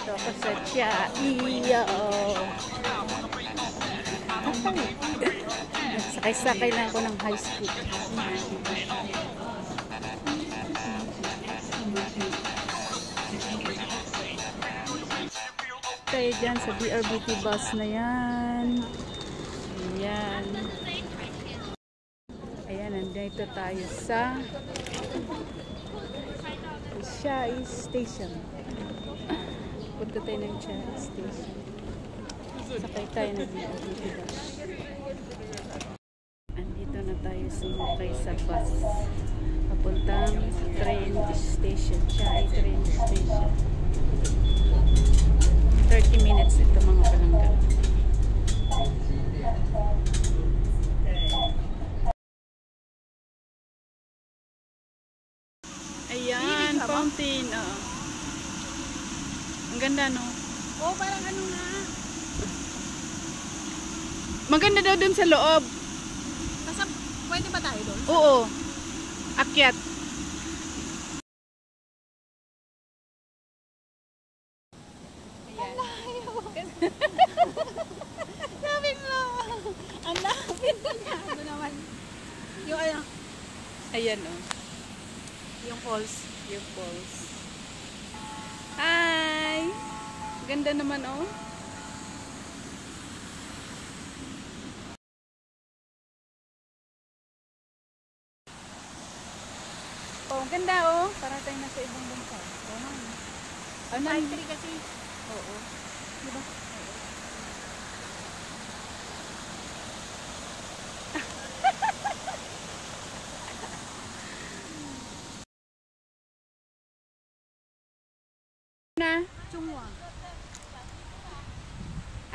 Dito ako sa Chaiyo. Nagsakay-sakay na ako ng high school. Tayo dyan sa BRBT bus na yan. Ayan. Ayan, nandito tayo sa Chai Station. Punta tayo ng Chai Station. Sakay tayo ng BRBT bus. Andito na tayo sumakay sa bus. Papuntang train station. Chai train station. 30 minutes ito mga palangga. Ayan, fountain. Oh. Ang ganda, no? Oh, parang ano nga. Maganda daw dun sa loob. Kasi pwede ba tayo doon? Oo. Akyat. Sabi mo! Ang lapit na niya. Ano naman? Yung ano? Ayan, oh. Yung falls. Yung falls. Hi! Ganda naman, oh. Oh, ganda, oh. Para tayo nasa ibang bansa. Oh, ano? Country kasi. Oo. Diba? Na? Chungwa.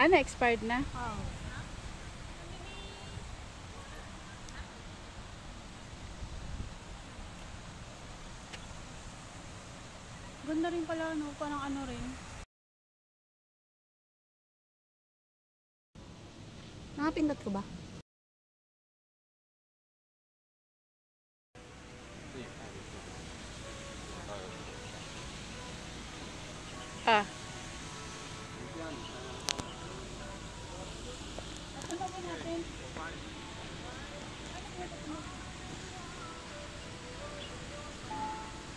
Ano, expired na? Oh. Ganda rin pala, no? Parang ano rin. Nakapindot ko ba? Ah.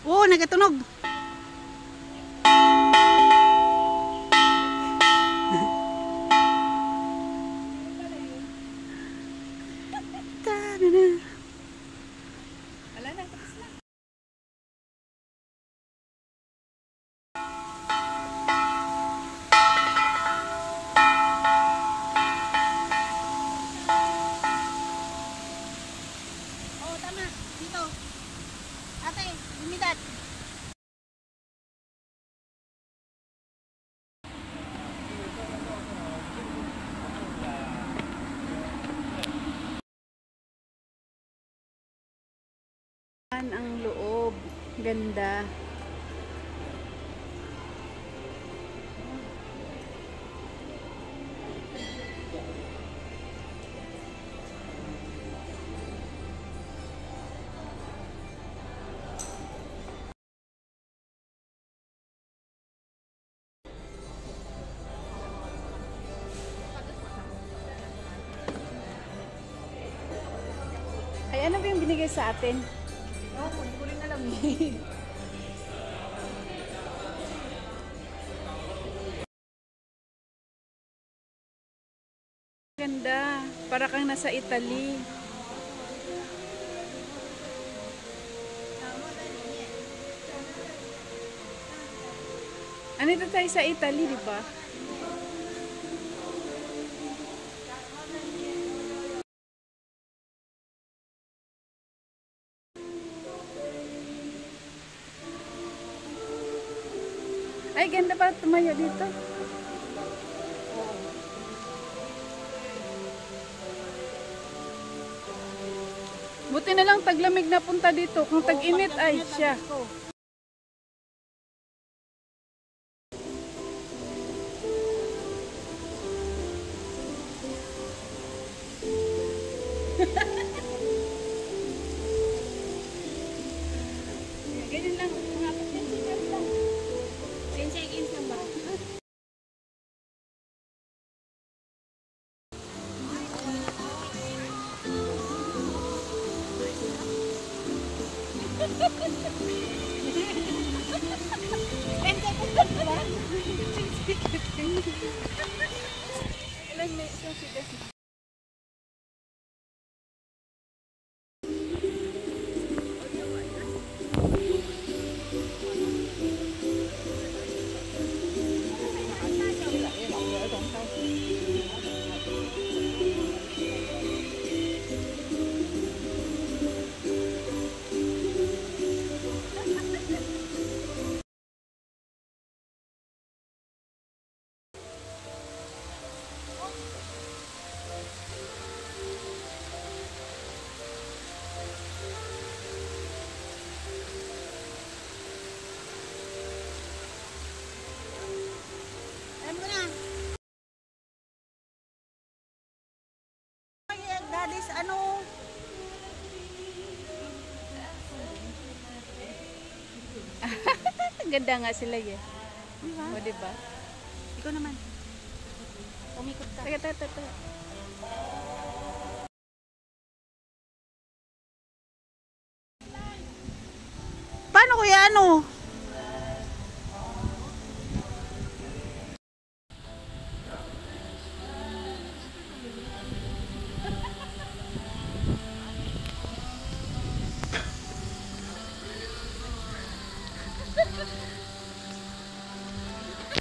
Oo, nagatunog. Wala na, tapos na. Oo, tama. Dito. Ate, lumidad. Ang loob. Ganda. Ay, ano ba yung binigay sa atin? Oo, hindi ko rin alam eh. Ganda. Para kang nasa Italy. Andito tayo sa Italy, di ba? Ay, ganda pa tumayo dito. Buti na lang taglamig na punta dito. Kung tag-init ay siya. Ganyan lang. Mga 10 seconds lang. 10 seconds lang ba? Ilan may isang sigas? Daddy's ano? Ganda nga sila eh. Diba? O, diba? Ikaw naman. Umikot ka. Taga, taga, taga. Paano kuya ano?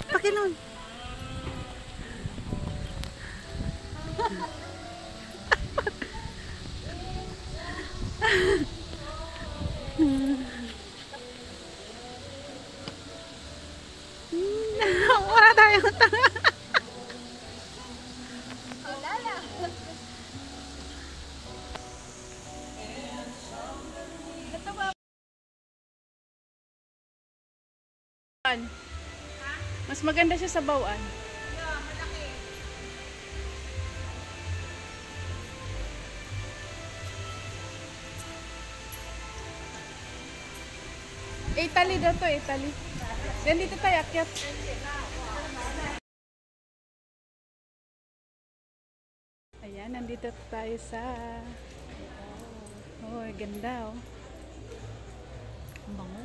Pakinon. Wala tayong tanga. Mas maganda siya sa bawaan. Italy daw to, Italy. Then dito tayo akyat. Ayan, nandito tayo sa... Oh, ganda oh. Ang bango.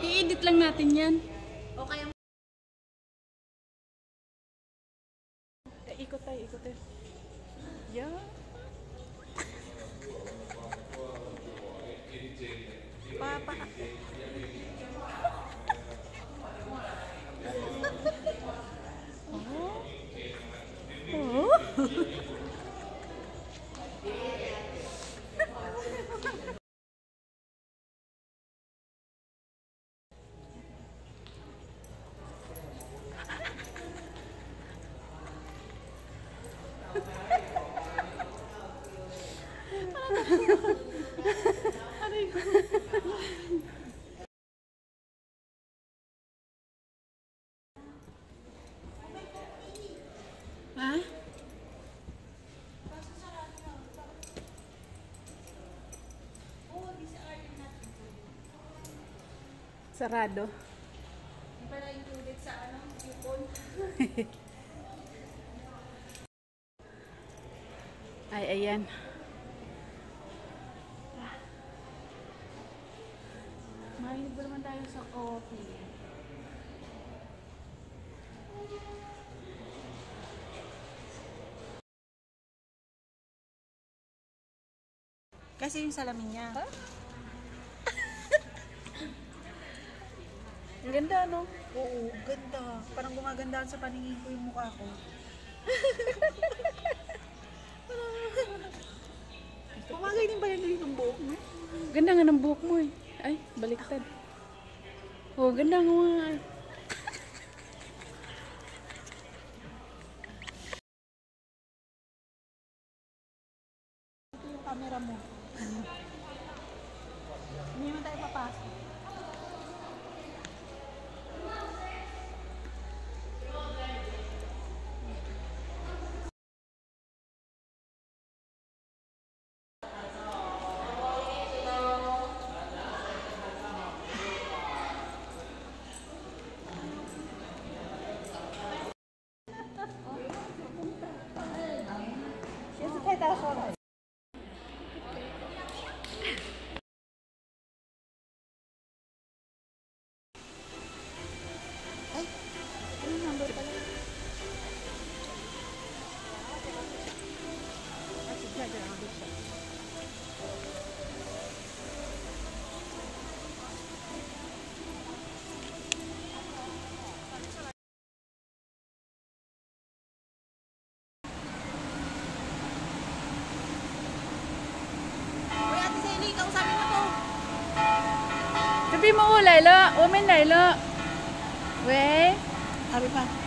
I-edit lang natin yan. O kaya Ikot tayo, ikot tayo. Yeah. papa. Oh. Ha? Sarado. Hindi pala included sa ano, coupon. Ay, ayan. Mahilig ba naman tayo sa coffee? Kasi yung salamin niya. Ang ganda, no? Oo, ganda. Parang gumagandaan sa paningin ko yung mukha ko. Pumagay din ba yan yung buhok mo? Ganda nga ng buhok mo eh. Ay, baliktad. Oh, ganda nga nga. Ito yung camera mo. Hindi naman tayo papasok. Uy, Ate Selly, kausapin mo to. Sabi mo, Layla. Women, Layla. We. Sabi pa.